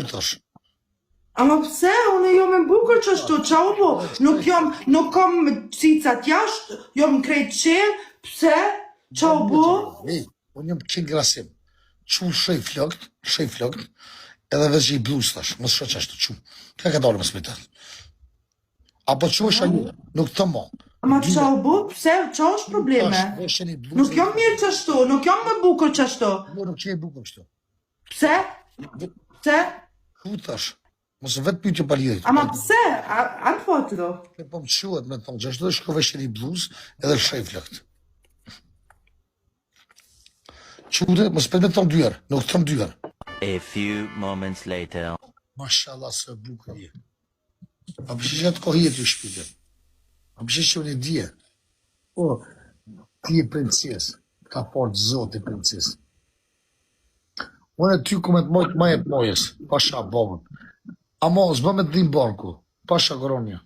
thash. Ama pse, unë jom e bukur që ashtu, qa u po, nuk kam cicat jashtë, jom krejt qelë, pse, qa u po? Unë jom qenë grasim, që shej flokët, edhe veç i bluz thash, më shë që ashtu që, ka dalë më smitat. Apo që është aju, nuk të mo. Ama qa u po, pse, qa është probleme? Nuk jom mirë që ashtu, nuk jom më bukur që ashtu. Nuk që e bukur qëto. Pse? Pse? Ku thash? Mos vetë pyetje pa lidhje. Ama pse? Anë fotë do? Po më quhet me thonë, gjashtë shko vesh një bluz edhe shej flokët. Quhet, mos për me thonë dyar, nuk thëm dyar. A few moments later. Mashallah se bukur je. A përshë që atë kohjet ju shpite. A përshë që unë e dje. O, ti e princes, ka portë zotë e princes. Unë e ty ku me të mojtë ma e të mojës, pasha bobën. Amo, zbë me të dim banku, pasha koronja.